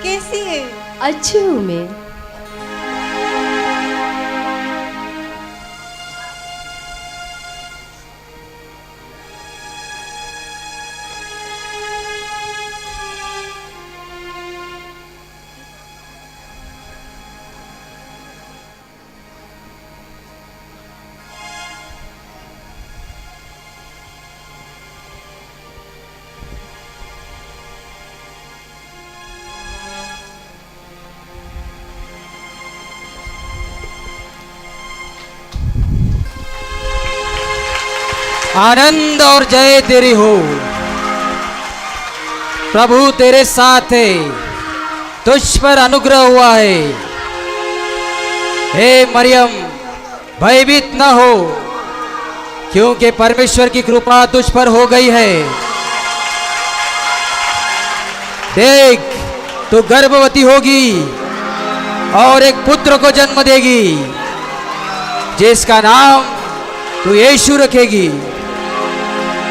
कैसी है? अच्छी हूँ मैं। आनंद और जय तेरी हो, प्रभु तेरे साथ है, तुझ पर अनुग्रह हुआ है। हे मरियम, भयभीत न हो, क्योंकि परमेश्वर की कृपा तुझ पर हो गई है। देख, तू गर्भवती होगी और एक पुत्र को जन्म देगी, जिसका नाम तू यीशु रखेगी।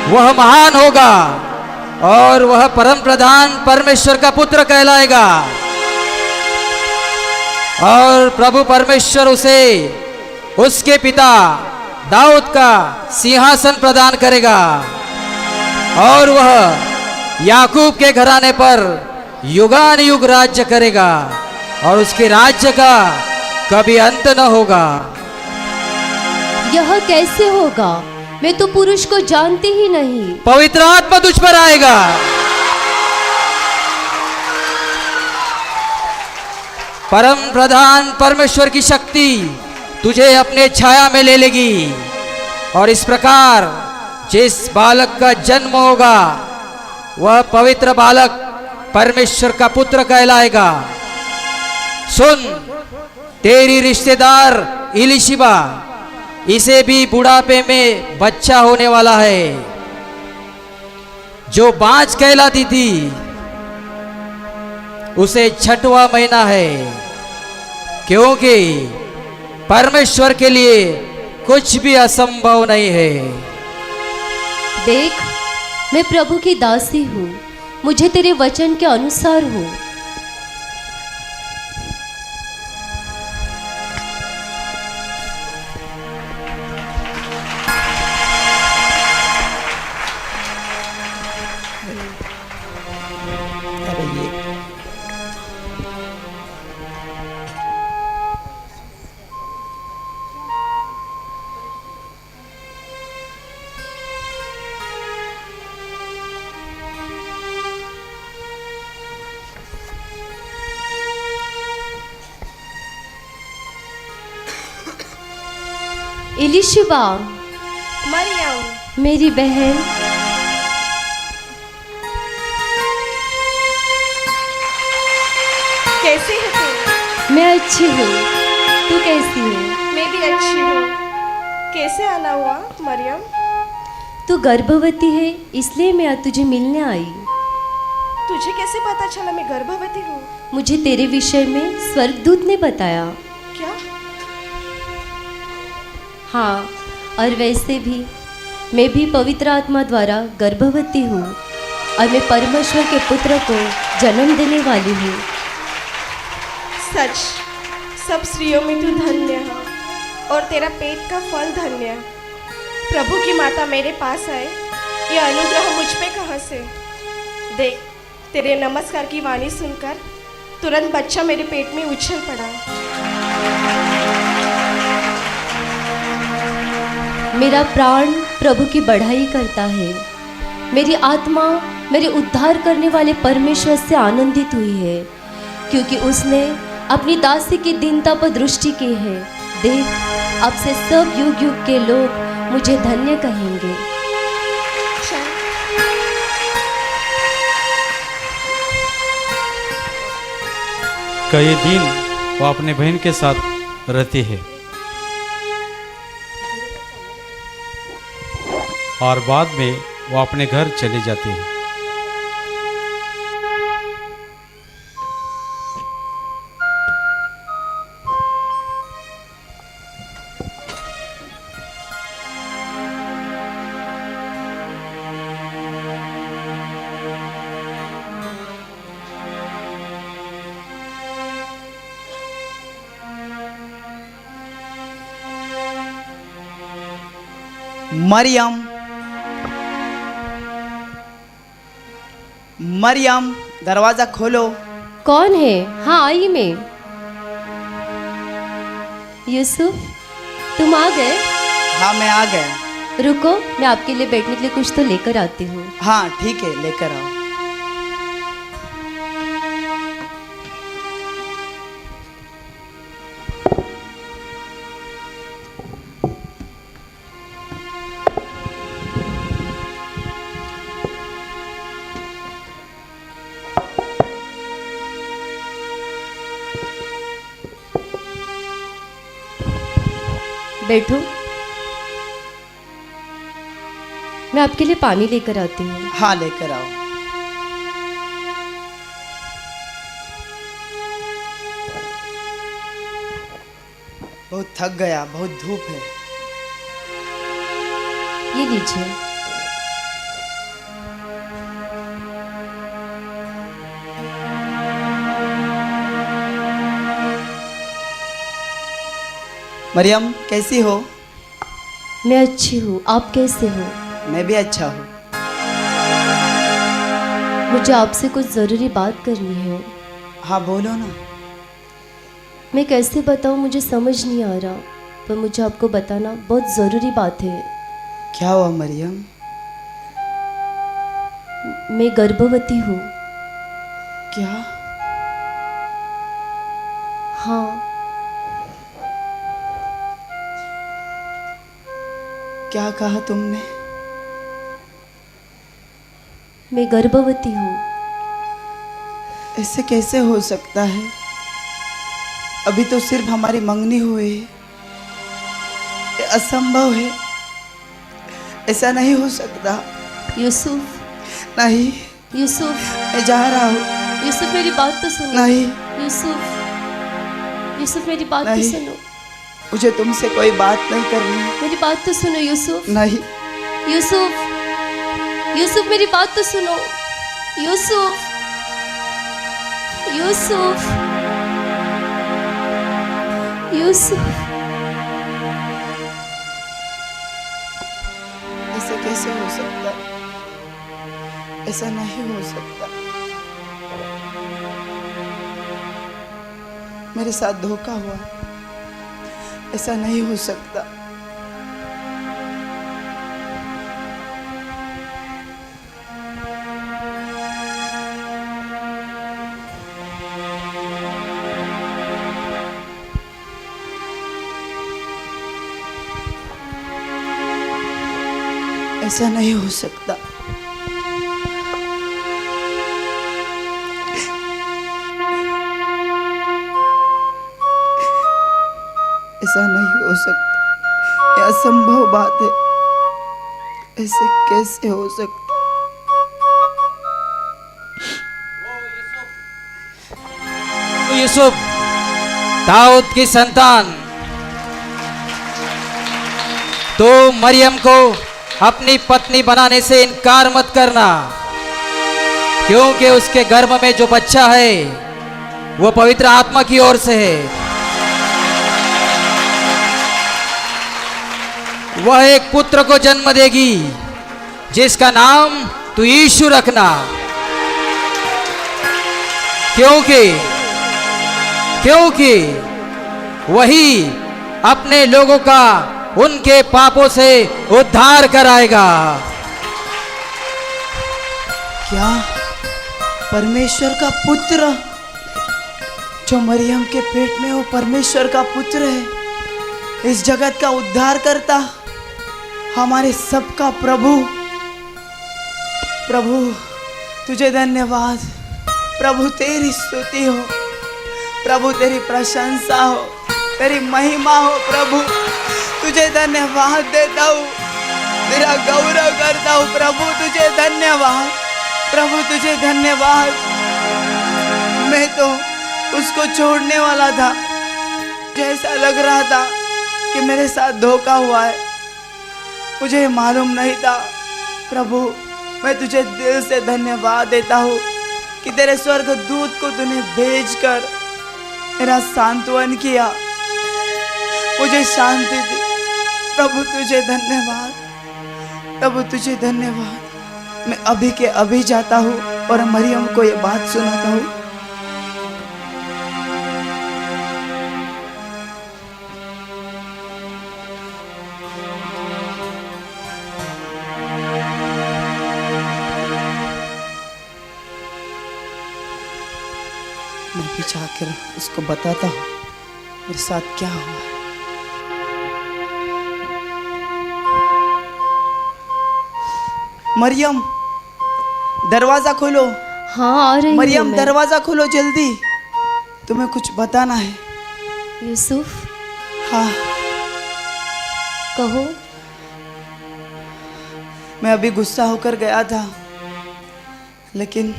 वह महान होगा और वह परम प्रधान परमेश्वर का पुत्र कहलाएगा, और प्रभु परमेश्वर उसे उसके पिता दाऊद का सिंहासन प्रदान करेगा, और वह याकूब के घराने पर युगानुयुग राज्य करेगा, और उसके राज्य का कभी अंत न होगा। यह कैसे होगा? मैं तो पुरुष को जानती ही नहीं। पवित्र आत्मा तुझ पर आएगा, परम प्रधान परमेश्वर की शक्ति तुझे अपने छाया में ले लेगी, और इस प्रकार जिस बालक का जन्म होगा वह पवित्र बालक परमेश्वर का पुत्र कहलाएगा। सुन, तेरी रिश्तेदार इलिशिबा, इसे भी बुढ़ापे में बच्चा होने वाला है, जो बाँझ कहलाती थी। उसे 6वां महीना है, क्योंकि परमेश्वर के लिए कुछ भी असंभव नहीं है। देख, मैं प्रभु की दासी हूँ, मुझे तेरे वचन के अनुसार हो। इलिशिबा, मरियम, मेरी बहन, कैसी है तू? मैं अच्छी हूँ, तू कैसी है? मैं भी अच्छी हूँ। कैसे आना हुआ मरियम? तू गर्भवती है, इसलिए मैं आज तुझे मिलने आई। तुझे कैसे पता चला मैं गर्भवती हूँ? मुझे तेरे विषय में स्वर्गदूत ने बताया। क्या? हाँ, और वैसे भी मैं भी पवित्र आत्मा द्वारा गर्भवती हूँ, और मैं परमेश्वर के पुत्र को जन्म देने वाली हूँ। सच, सब स्त्रियों में तू धन्य है, और तेरा पेट का फल धन्य है। प्रभु की माता मेरे पास आए, यह अनुग्रह मुझ पे कहाँ से? देख, तेरे नमस्कार की वाणी सुनकर तुरंत बच्चा मेरे पेट में उछल पड़ा। मेरा प्राण प्रभु की बढ़ाई करता है। मेरी आत्मा मेरे उद्धार करने वाले परमेश्वर से आनंदित हुई है, क्योंकि उसने अपनी दासी की दीनता पर दृष्टि की है। देख, अब से सब युग युग के लोग मुझे धन्य कहेंगे। कई दिन वो अपने बहन के साथ रहती है, और बाद में वो अपने घर चले जाते हैं। मरियम, मरियम दरवाजा खोलो। कौन है? हाँ आई मैं। यूसुफ, तुम आ गए? हाँ मैं आ गया। रुको, मैं आपके लिए बैठने के लिए कुछ तो लेकर आती हूँ। हाँ ठीक है, लेकर आओ। बैठो, मैं आपके लिए पानी लेकर आती हूँ। हाँ लेकर आओ। बहुत थक गया, बहुत धूप है। ये लीजिए। मरियम कैसी हो? मैं अच्छी हूँ, आप कैसे हो? मैं भी अच्छा हूँ। मुझे आपसे कुछ ज़रूरी बात करनी है। हाँ बोलो ना। मैं कैसे बताऊँ, मुझे समझ नहीं आ रहा, पर मुझे आपको बताना बहुत ज़रूरी बात है। क्या हुआ मरियम? मैं गर्भवती हूँ। क्या? हाँ। क्या कहा तुमने? मैं गर्भवती हूँ। ऐसे कैसे हो सकता है? अभी तो सिर्फ हमारी मंगनी हुई है। ये असंभव है, ऐसा नहीं हो सकता। यूसुफ, नहीं, यूसुफ, मैं जा रहा हूँ। यूसुफ मेरी बात तो सुनो। नहीं, यूसुफ, यूसुफ मेरी बात तो नहीं। सुनो। मुझे तुमसे कोई बात नहीं करनी। मेरी बात तो सुनो यूसुफ। नहीं। यूसुफ, यूसुफ मेरी बात तो सुनो। यूसुफ, यूसुफ, यूसुफ। ऐसे कैसे हो सकता? ऐसा नहीं हो सकता। मेरे साथ धोखा हुआ, ऐसा नहीं हो सकता। ऐसा नहीं हो सकता। ऐसा नहीं हो सकता, यह असंभव बात है। ऐसे कैसे हो सकता? यूसुफ, दाऊद की संतान, तो मरियम को अपनी पत्नी बनाने से इनकार मत करना, क्योंकि उसके गर्भ में जो बच्चा है वो पवित्र आत्मा की ओर से है। वह एक पुत्र को जन्म देगी जिसका नाम तू यीशु रखना, क्योंकि वही अपने लोगों का उनके पापों से उद्धार कराएगा। क्या परमेश्वर का पुत्र जो मरियम के पेट में, वो परमेश्वर का पुत्र है, इस जगत का उद्धार करता, हमारे सबका प्रभु। प्रभु तुझे धन्यवाद, प्रभु तेरी स्तुति हो, प्रभु तेरी प्रशंसा हो, तेरी महिमा हो। प्रभु तुझे धन्यवाद देता हूँ, तेरा गौरव करता हूँ। प्रभु तुझे धन्यवाद, प्रभु तुझे धन्यवाद। मैं तो उसको छोड़ने वाला था, जैसा लग रहा था कि मेरे साथ धोखा हुआ है, मुझे मालूम नहीं था। प्रभु मैं तुझे दिल से धन्यवाद देता हूँ कि तेरे स्वर्ग दूत को तूने भेजकर मेरा सांत्वन किया, मुझे शांति दी। प्रभु तुझे धन्यवाद, प्रभु तुझे धन्यवाद। मैं अभी के अभी जाता हूँ और मरियम को ये बात सुनाता हूँ। मैं भी जाकर उसको बताता हूँ मेरे साथ क्या हुआ है। मरियम, दरवाजा खोलो। हाँ, आ रही हूँ मरियम, मैं। दरवाजा खोलो जल्दी, तुम्हें कुछ बताना है। यूसुफ, हाँ, कहो। मैं अभी गुस्सा होकर गया था, लेकिन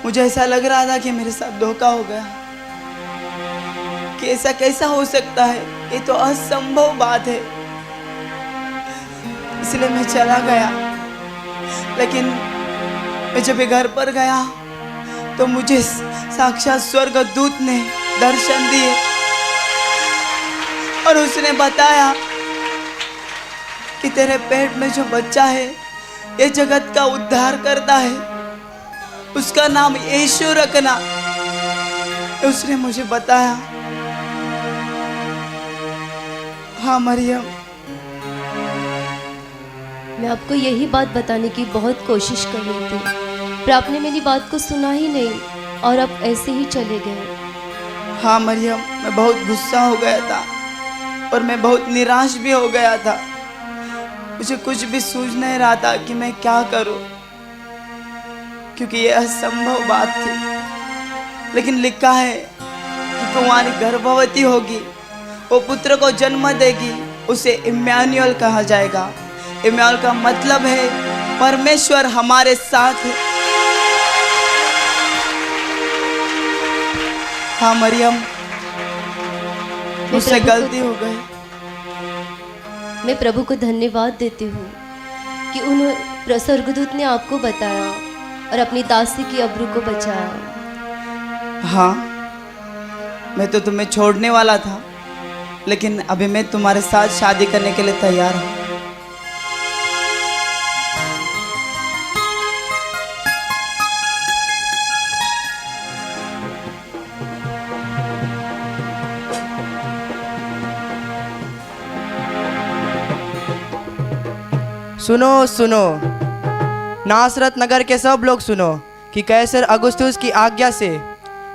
मुझे ऐसा लग रहा था कि मेरे साथ धोखा हो गया, कि ऐसा कैसा हो सकता है, ये तो असंभव बात है। इसलिए मैं चला गया, लेकिन मैं जब घर पर गया तो मुझे साक्षात स्वर्गदूत ने दर्शन दिए और उसने बताया कि तेरे पेट में जो बच्चा है ये जगत का उद्धार करता है, उसका नाम यीशु रखना। उसने मुझे बताया। हाँ मरियम, मैं आपको यही बात बताने की बहुत कोशिश कर रही थी, पर आपने मेरी बात को सुना ही नहीं और अब ऐसे ही चले गए। हाँ मरियम, मैं बहुत गुस्सा हो गया था और मैं बहुत निराश भी हो गया था। मुझे कुछ भी सूझ नहीं रहा था कि मैं क्या करूं, क्योंकि ये असंभव बात थी। लेकिन लिखा है कि कुंवारी गर्भवती होगी, वो पुत्र को जन्म देगी, उसे इम्मानुएल कहा जाएगा। इम्मानुएल का मतलब है परमेश्वर हमारे साथ है। हाँ मरियम, मुझसे गलती हो गई। मैं प्रभु को धन्यवाद देती हूँ कि उन स्वर्गदूत ने आपको बताया और अपनी दासी की अब्रू को बचाया। हाँ, मैं तो तुम्हें छोड़ने वाला था, लेकिन अभी मैं तुम्हारे साथ शादी करने के लिए तैयार हूँ। सुनो सुनो, नासरत नगर के सब लोग सुनो कि कैसर अगुस्तुस की आज्ञा से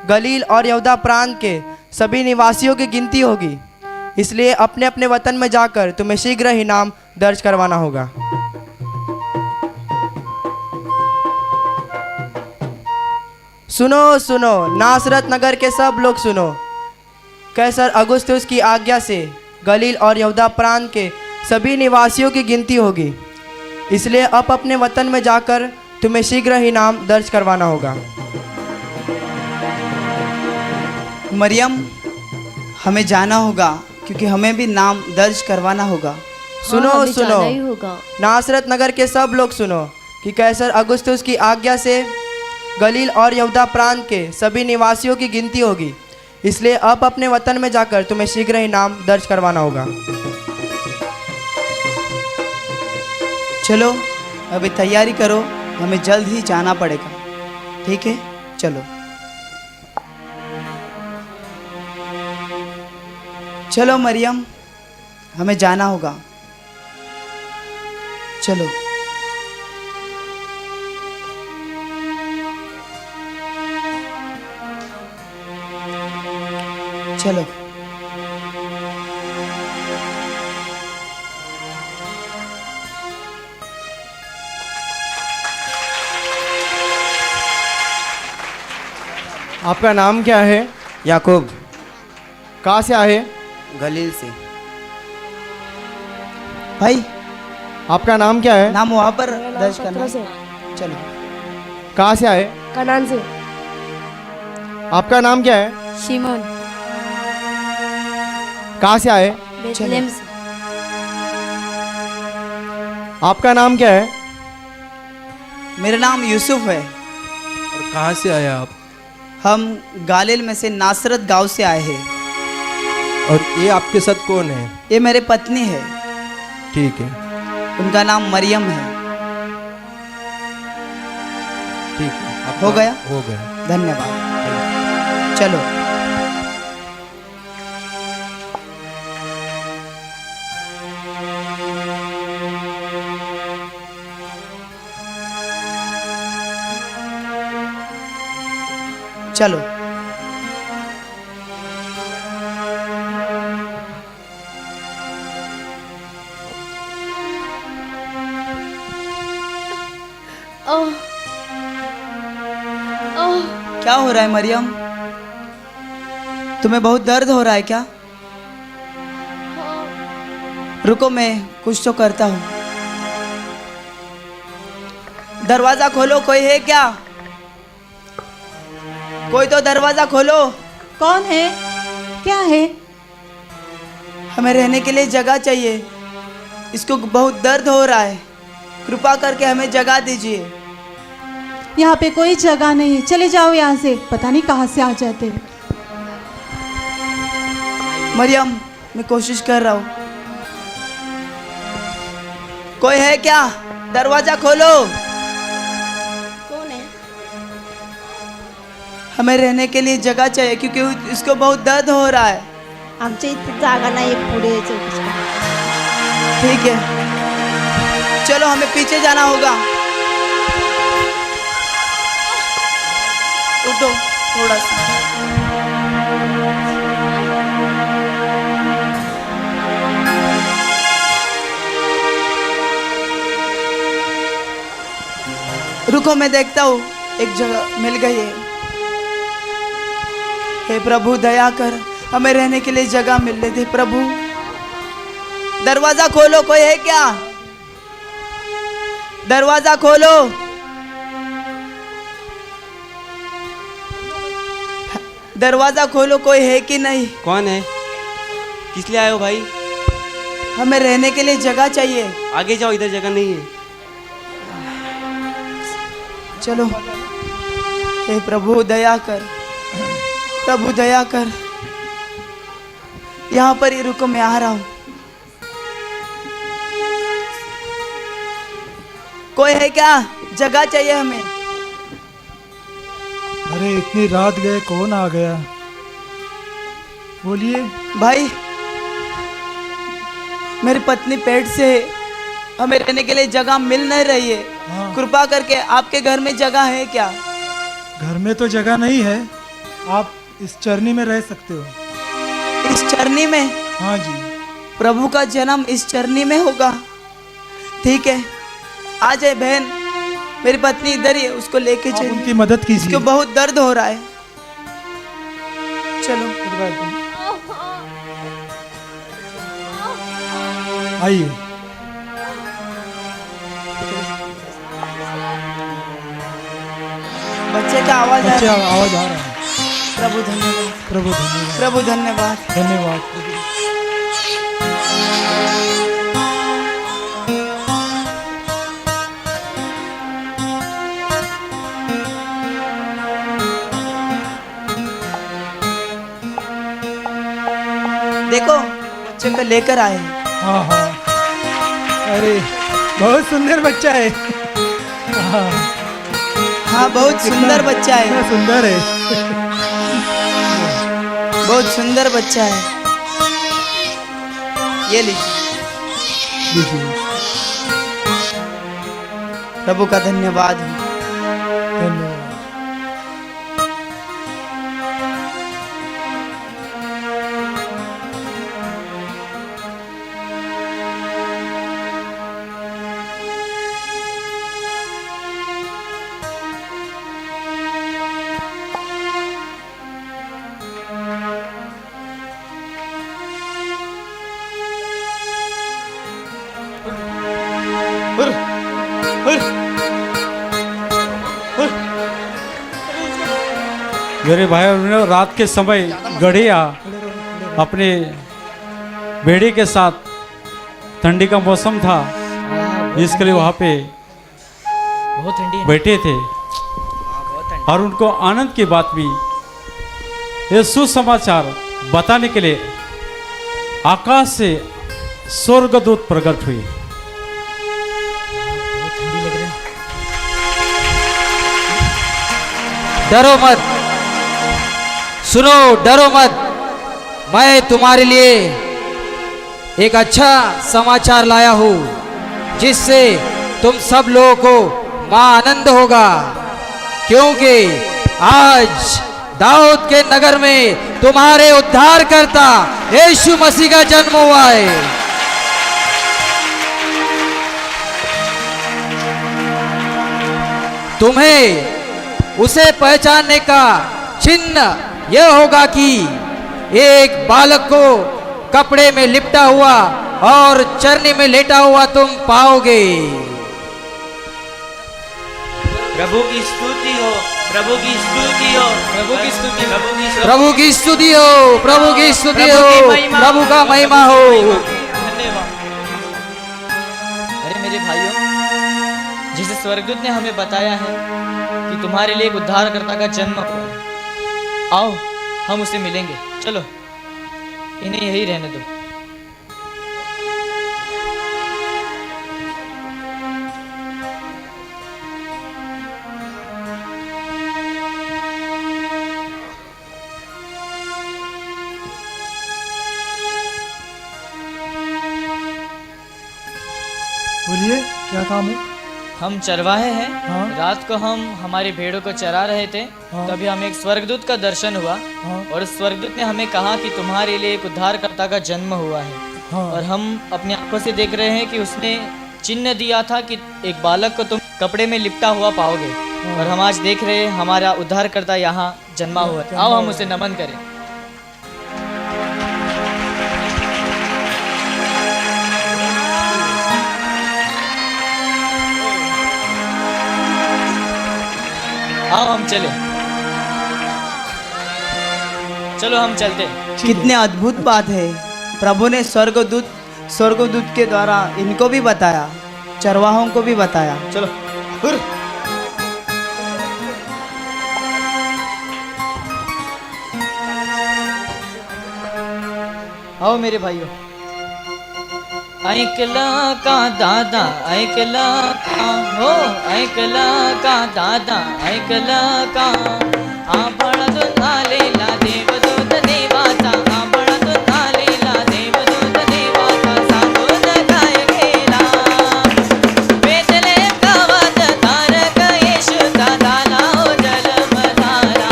गलील और यहूदा प्रांत के सभी निवासियों की गिनती होगी। इसलिए अपने अपने वतन में जाकर तुम्हें शीघ्र ही नाम दर्ज करवाना होगा। सुनो सुनो, नासरत नगर के सब लोग सुनो, कैसर अगुस्तुस की आज्ञा से गलील और यहूदा प्रांत के सभी निवासियों की गिनती होगी। इसलिए अब अपने वतन में जाकर तुम्हें शीघ्र ही नाम दर्ज करवाना होगा। मरियम, हमें जाना होगा, क्योंकि हमें भी नाम दर्ज करवाना होगा। सुनो हाँ, हमें सुनो, जाना ही होगा। नासरत नगर के सब लोग सुनो कि कैसर अगुस्तुस की आज्ञा से गलील और यहूदा प्रांत के सभी निवासियों की गिनती होगी। इसलिए अब अपने वतन में जाकर तुम्हें शीघ्र ही नाम दर्ज करवाना होगा। चलो अभी तैयारी करो, हमें जल्द ही जाना पड़ेगा। ठीक है, चलो चलो मरियम, हमें जाना होगा। चलो चलो। आपका नाम क्या है? याकूब। कहाँ से आए? गलील से। भाई, आपका नाम क्या है? नाम वहाँ पर दर्ज करना। चलो। कहाँ से आए? कनान से। आपका नाम क्या है? शिमोन। कहाँ से आए? बेथलेहम से। आपका नाम क्या है? मेरा नाम यूसुफ है। और कहाँ से आए आप? हम गालिल में से नासरत गांव से आए हैं। और ये आपके साथ कौन है? ये मेरे पत्नी है। ठीक है। उनका नाम मरियम है। ठीक है। हो गया? हो गया। धन्यवाद। चलो। चलो। ओह ओह क्या हो रहा है मरियम? तुम्हें बहुत दर्द हो रहा है क्या? रुको, मैं कुछ तो करता हूँ। दरवाजा खोलो, कोई है क्या? कोई तो दरवाजा खोलो। कौन है? क्या है? हमें रहने के लिए जगह चाहिए। इसको बहुत दर्द हो रहा है, कृपा करके हमें जगह दीजिए। यहाँ पे कोई जगह नहीं है, चले जाओ यहाँ से। पता नहीं कहाँ से आ जाते हैं। मरियम, मैं कोशिश कर रहा हूँ। कोई है क्या? दरवाजा खोलो। कौन है? हमें रहने के लिए जगह चाहिए क्योंकि इसको बहुत दर्द हो रहा है। आमच्या इथे जागा नाही पुढे चौकशी करा. ठीक है, चलो हमें पीछे जाना होगा। उठो थोड़ा सा। रुको, मैं देखता हूँ, एक जगह मिल गई है। हे प्रभु दया कर, हमें रहने के लिए जगह मिलने दे प्रभु। दरवाजा खोलो, कोई है क्या? दरवाजा खोलो। दरवाजा खोलो, कोई है कि नहीं? कौन है? किस लिए आए हो भाई? हमें रहने के लिए जगह चाहिए। आगे जाओ, इधर जगह नहीं है। चलो। हे प्रभु दया कर, प्रभु दया कर। यहाँ पर ही रुको, मैं आ रहा हूँ। कोई है क्या? जगह चाहिए हमें। अरे इतनी रात गए, कौन आ गया? बोलिए भाई, मेरी पत्नी पेट से है, हमें रहने के लिए जगह मिल नहीं रही है। हाँ। कृपा करके आपके घर में जगह है क्या? घर में तो जगह नहीं है, आप इस चरनी में रह सकते हो। इस चरनी में? हाँ जी। प्रभु का जन्म इस चरनी में होगा। ठीक है, आ जाए बहन, मेरी पत्नी इधर ही है, उसको लेके आप चलिए। उनकी मदद कीजिए। उसको बहुत दर्द हो रहा है। चलो आइए। बच्चे का आवाज आ बच्चे रहा है। आवाज आ रहा है। प्रभु धन्यवाद, प्रभु धन्यवाद, प्रभु धन्यवाद। धन्यवाद। देखो, बच्चे को लेकर आए हैं। हाँ हाँ, अरे बहुत सुंदर बच्चा है। हाँ, हाँ, बहुत सुंदर बच्चा है। कितना सुंदर है। बहुत सुंदर बच्चा है। ये लीजिए। लीजिए। प्रभु का धन्यवाद हो। धन्यवाद। मेरे भाई और बहनों, रात के समय गढ़िया अपने बेड़ी के साथ, ठंडी का मौसम था इसके लिए वहाँ पे बैठे थे और उनको आनंद की बात भी, ये सुसमाचार बताने के लिए आकाश से स्वर्गदूत प्रकट हुई। डरो मत, सुनो, डरो मत। मैं तुम्हारे लिए एक अच्छा समाचार लाया हूं, जिससे तुम सब लोगों को मां आनंद होगा, क्योंकि आज दाऊद के नगर में तुम्हारे उद्धारकर्ता यीशु मसीह का जन्म हुआ है। तुम्हें उसे पहचानने का चिन्ह यह होगा कि एक बालक को कपड़े में लिपटा हुआ और चरनी में लेटा हुआ तुम पाओगे। प्रभु की स्तुति हो, प्रभु की स्तुति हो, प्रभु की स्तुति, प्रभु की स्तुति हो, प्रभु की स्तुति हो, प्रभु का महिमा हो। धन्यवाद। अरे मेरे भाइयों, जिसे स्वर्गदूत ने हमें बताया है कि तुम्हारे लिए एक उद्धारकर्ता का जन्म हुआ है, आओ हम उसे मिलेंगे। चलो, इन्हें यही रहने दो। बोलिए, क्या काम है? हम चरवाहे हैं। हाँ। रात को हम हमारी भेड़ों को चरा रहे थे, हाँ। तभी हमें एक स्वर्गदूत का दर्शन हुआ। हाँ। और स्वर्गदूत ने हमें कहा कि तुम्हारे लिए एक उद्धारकर्ता का जन्म हुआ है। हाँ। और हम अपनी आंखों से देख रहे हैं कि उसने चिन्ह दिया था कि एक बालक को तुम कपड़े में लिपटा हुआ पाओगे। और हम आज देख रहे हैं हमारा उद्धारकर्ता यहाँ जन्मा हुआ है। आओ हम उसे नमन करें। आओ हम चले, चलो हम चलते। कितने अद्भुत बात है। प्रभु ने स्वर्गदूत के द्वारा इनको भी बताया, चरवाहों को भी बताया। चलो। आओ मेरे भाइयों। ऐकला का दादा, ऐकला का हो, ऐकला का दादा, ऐकला का आंबळातून आलेला देवदूत देवाचा, आंबळातून आलेला देवदूत देवाचा सांगून काय गेला. बेथलेम गावात तारक येशूचा झाला हो जन्म झाला.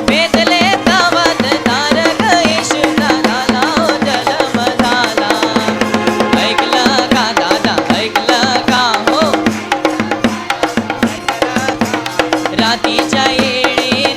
बेथलेम गावात तारक येशूचा झाला हो जन्म झाला. ऐकलं का दादा, ऐकलं का हो. रातीच्या येळी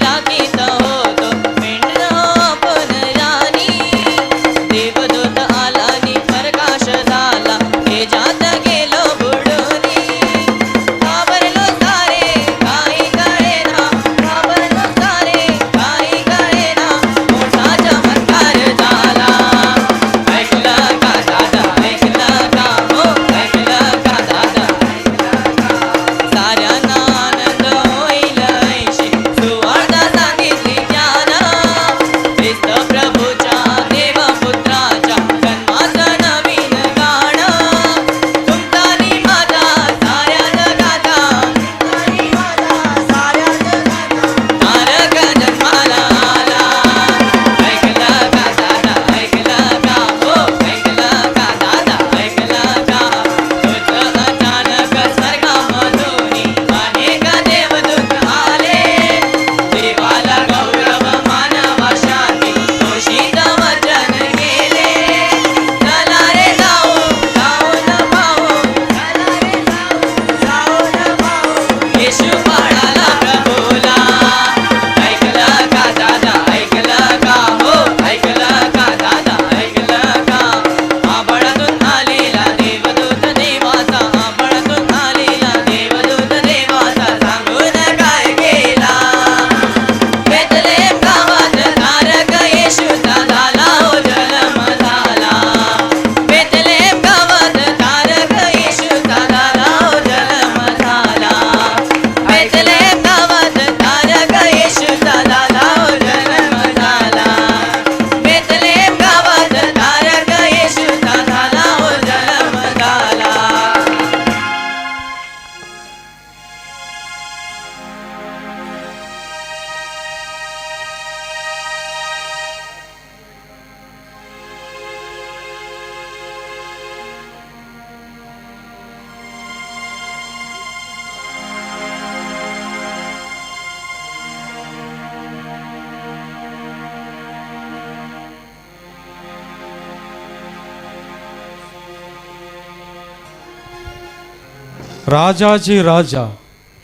राजाजी राजा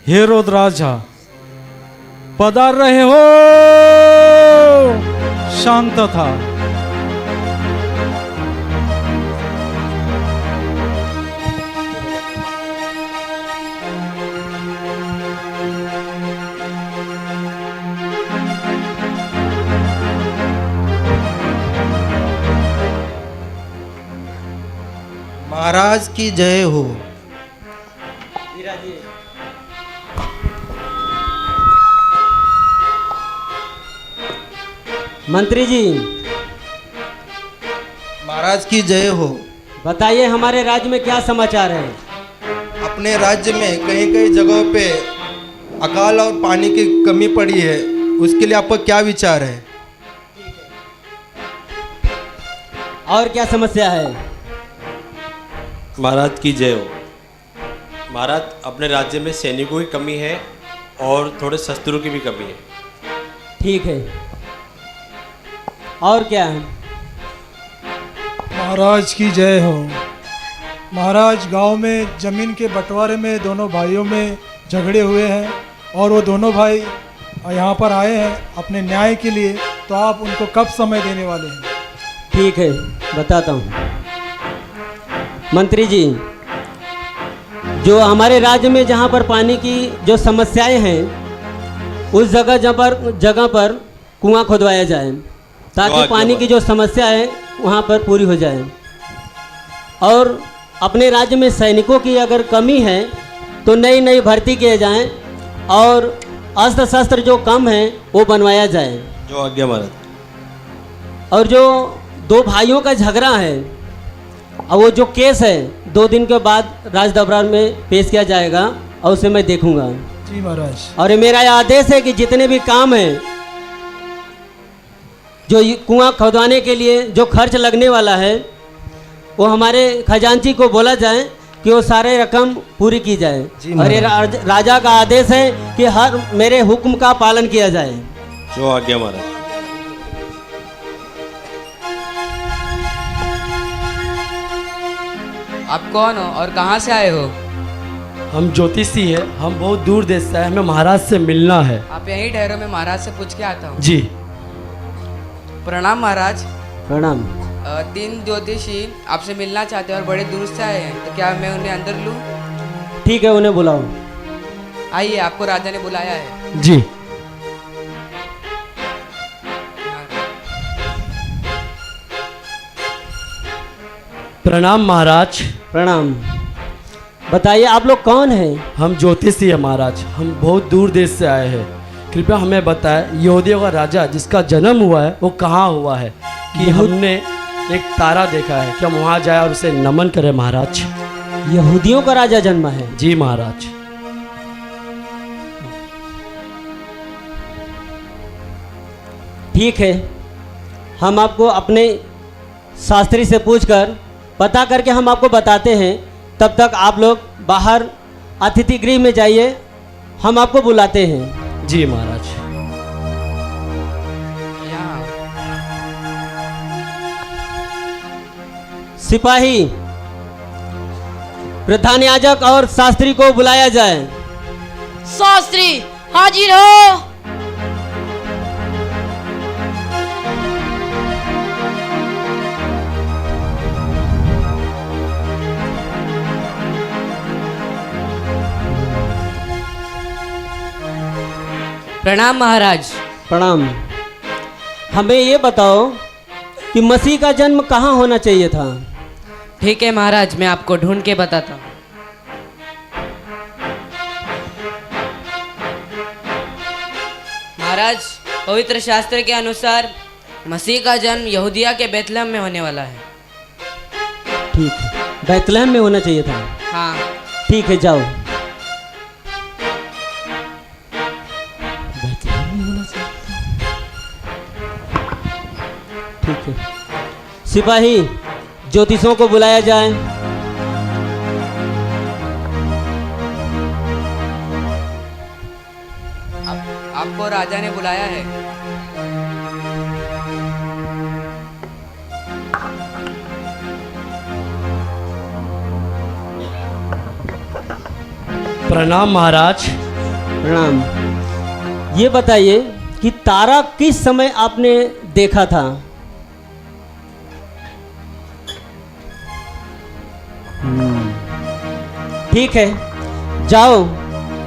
हेरोद राजा पधार रहे हो। शांत था। महाराज की जय हो। मंत्री जी, महाराज की जय हो। बताइए हमारे राज्य में क्या समाचार है? अपने राज्य में कई कई जगहों पे अकाल और पानी की कमी पड़ी है, उसके लिए आपका क्या विचार है? और क्या समस्या है? महाराज की जय हो। महाराज, अपने राज्य में सैनिकों की कमी है और थोड़े शस्त्रों की भी कमी है। ठीक है, और क्या है? महाराज की जय हो। महाराज, गांव में जमीन के बंटवारे में दोनों भाइयों में झगड़े हुए हैं और वो दोनों भाई यहाँ पर आए हैं अपने न्याय के लिए, तो आप उनको कब समय देने वाले हैं? ठीक है, बताता हूँ। मंत्री जी, जो हमारे राज्य में जहाँ पर पानी की जो समस्याएं हैं, उस जगह पर कुआं खोदवाया जाए ताकि पानी की जो समस्या है वहाँ पर पूरी हो जाए। और अपने राज्य में सैनिकों की अगर कमी है तो नई नई भर्ती किए जाएं और अस्त्र शस्त्र जो कम है वो बनवाया जाए। जो आज्ञा महाराज। और जो दो भाइयों का झगड़ा है और वो जो केस है 2 दिन के बाद राज दरबार में पेश किया जाएगा और उसे मैं देखूंगा। जी महाराज। और ये मेरा आदेश है कि जितने भी काम हैं, जो कुआं खोदवाने के लिए जो खर्च लगने वाला है, वो हमारे खजांची को बोला जाए कि वो सारे रकम पूरी की जाए। और ये राजा का आदेश है कि हर मेरे हुक्म का पालन किया जाए। जो आज्ञा महाराज। आप कौन हो और कहाँ से आए हो? हम ज्योतिषी है, हम बहुत दूर देश से आए, हमें महाराज से मिलना है। आप यहीं ठहरो, मैं महाराज से पूछ के आता हूँ। जी। प्रणाम महाराज। प्रणाम। 3 ज्योतिषी आपसे मिलना चाहते हैं और बड़े दूर से आए हैं, तो क्या मैं उन्हें अंदर लूँ? ठीक है, उन्हें बुलाओ। आइए, आपको राजा ने बुलाया है। जी। प्रणाम महाराज। प्रणाम। बताइए आप लोग कौन हैं? हम ज्योतिषी है महाराज, हम बहुत दूर देश से आए हैं। कृपया हमें बताएं यहूदियों का राजा जिसका जन्म हुआ है वो कहाँ हुआ है, कि हमने एक तारा देखा है कि हम वहाँ जाए और उसे नमन करें महाराज। यहूदियों का राजा जन्मा है? जी महाराज। ठीक है, हम आपको अपने शास्त्री से पूछकर पता करके हम आपको बताते हैं। तब तक आप लोग बाहर अतिथि गृह में जाइए, हम आपको बुलाते हैं। जी महाराज। सिपाही, प्रधान याजक और शास्त्री को बुलाया जाए। शास्त्री हाजिर हो। प्रणाम महाराज। प्रणाम। हमें ये बताओ कि मसीह का जन्म कहाँ होना चाहिए था? ठीक है महाराज, मैं आपको ढूंढ के बताता हूँ। महाराज, पवित्र शास्त्र के अनुसार मसीह का जन्म यहूदिया के बैतलहम में होने वाला है। ठीक है, बैतलहम में होना चाहिए था। हाँ। ठीक है, जाओ। ठीक है, सिपाही, ज्योतिषों को बुलाया जाए। आपको राजा ने बुलाया है। प्रणाम महाराज। प्रणाम। ये बताइए कि तारा किस समय आपने देखा था? ठीक है, जाओ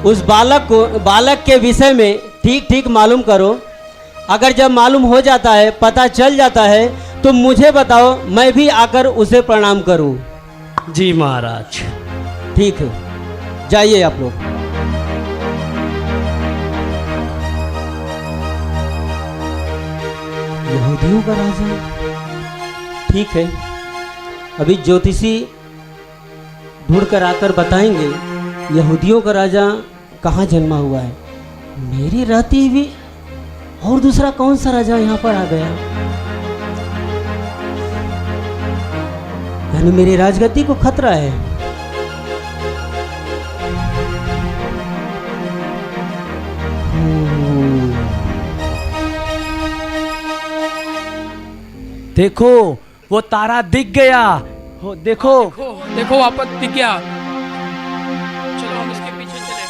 उस बालक के विषय में ठीक ठीक मालूम करो। अगर जब मालूम हो जाता है, पता चल जाता है, तो मुझे बताओ, मैं भी आकर उसे प्रणाम करूं। जी महाराज। ठीक है, जाइए आप लोग। यहूदियों का राजा? ठीक है, अभी ज्योतिषी ढूंढ कर आकर बताएंगे यहूदियों का राजा कहाँ जन्मा हुआ है। मेरी रहती हुई और दूसरा कौन सा राजा यहाँ पर आ गया? यानी मेरी राजगद्दी को खतरा है। देखो वो तारा दिख गया। हो देखो देखो वापस दिख गया। चलो हम इसके पीछे चले।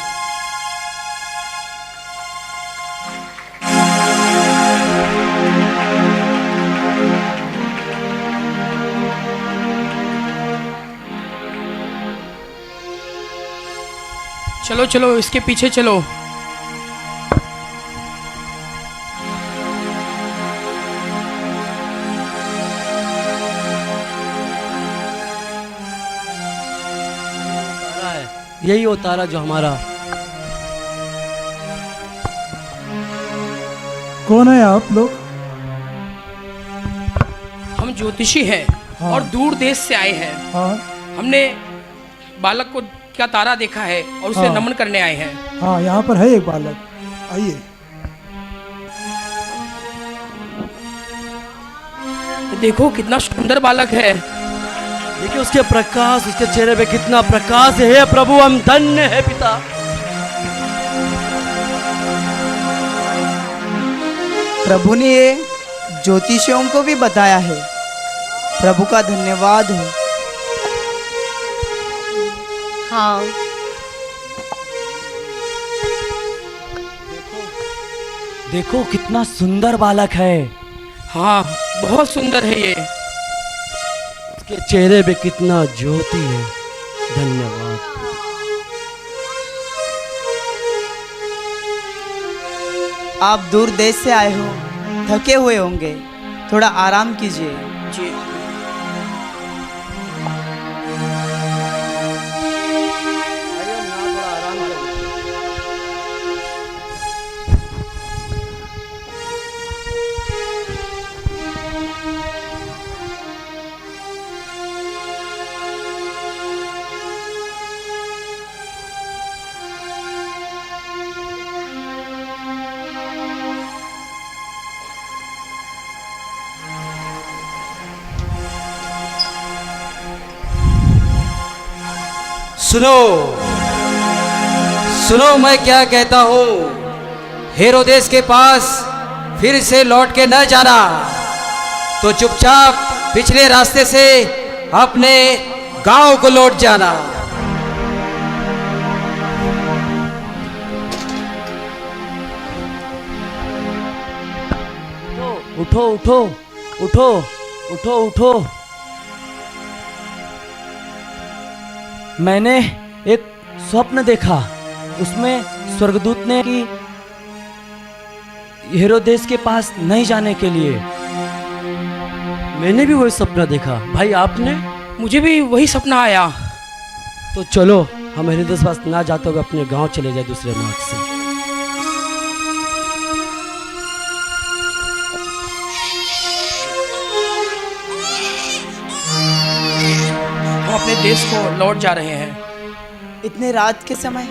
चलो चलो इसके पीछे चलो। यही वो तारा जो हमारा। कौन है आप लोग? हम ज्योतिषी हैं। हाँ। और दूर देश से आए हैं। हाँ हमने बालक को क्या तारा देखा है और उसे हाँ। नमन करने आए हैं। हाँ, यहाँ पर है एक बालक, आइए। देखो कितना सुंदर बालक है। देखिए उसके प्रकाश, उसके चेहरे पे कितना प्रकाश है। हे प्रभु, हम धन्य है पिता। प्रभु ने ये ज्योतिषियों को भी बताया है। प्रभु का धन्यवाद हो। हाँ, देखो कितना सुंदर बालक है। हाँ, बहुत सुंदर है ये। उसके चेहरे पे कितना ज्योति है। धन्यवाद। आप दूर देश से आए हो, थके हुए होंगे, थोड़ा आराम कीजिए। जी। सुनो सुनो, मैं क्या कहता हूं। हेरोदेस के पास फिर से लौट के न जाना, तो चुपचाप पिछले रास्ते से अपने गांव को लौट जाना। उठो उठो उठो उठो उठो। मैंने एक स्वप्न देखा। उसमें स्वर्गदूत ने कि हेरोदेस के पास नहीं जाने के लिए। मैंने भी वही सपना देखा। भाई आपने? मुझे भी वही सपना आया। तो चलो हम हेरोदेस पास ना जाते हुए अपने गांव चले जाए दूसरे मार्ग से। हम अपने देश को लौट जा रहे हैं। इतने रात के समय?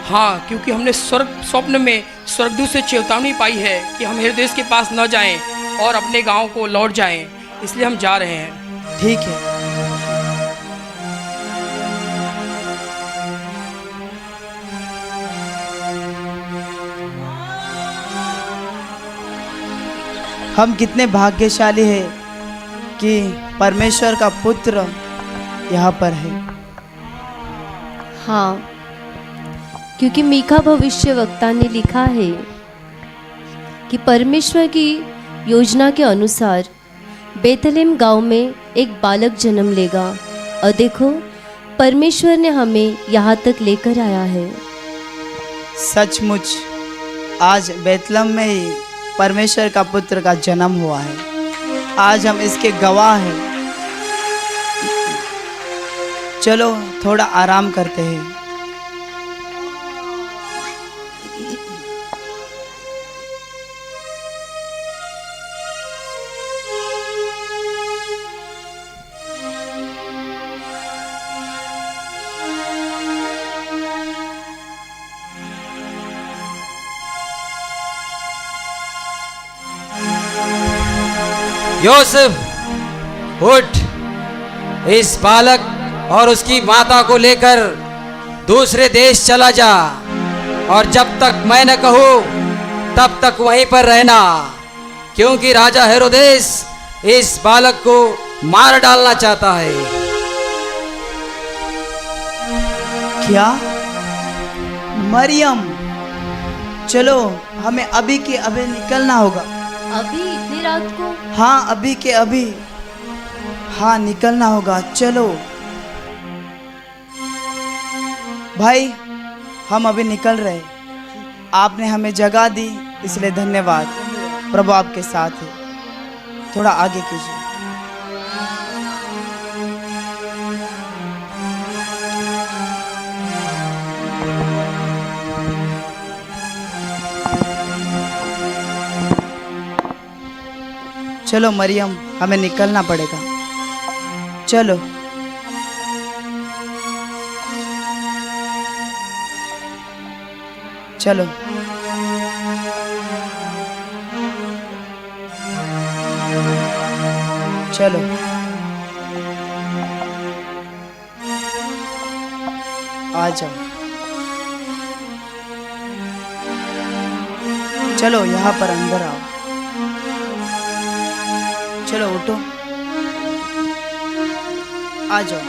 हाँ, क्योंकि हमने स्वप्न में स्वर्गदूत से चेतावनी पाई है कि हम हेरोदेस के पास न जाएं और अपने गांव को लौट जाएं, इसलिए हम जा रहे हैं। ठीक है। हम कितने भाग्यशाली हैं कि परमेश्वर का पुत्र यहाँ पर है। हाँ, क्योंकि मीका भविष्यवक्ता ने लिखा है कि परमेश्वर की योजना के अनुसार बेथलेम गांव में एक बालक जन्म लेगा, और देखो परमेश्वर ने हमें यहाँ तक लेकर आया है। सचमुच आज बेतलम में ही परमेश्वर का पुत्र का जन्म हुआ है। आज हम इसके गवाह हैं। चलो थोड़ा आराम करते हैं। यूसुफ उठ, इस बालक और उसकी माता को लेकर दूसरे देश चला जा, और जब तक मैं न कहूँ तब तक वहीं पर रहना, क्योंकि राजा हेरोदेस इस बालक को मार डालना चाहता है। क्या मरियम, चलो हमें अभी के अभी निकलना होगा। अभी इतनी रात को? हाँ अभी के अभी, हाँ निकलना होगा। चलो भाई, हम अभी निकल रहे। आपने हमें जगह दी इसलिए धन्यवाद। प्रभु आपके साथ है। थोड़ा आगे कीजिए। चलो मरियम, हमें निकलना पड़ेगा। चलो चलो चलो आ जाओ। चलो यहाँ पर अंदर आओ। चलो उठो, आ जाओ।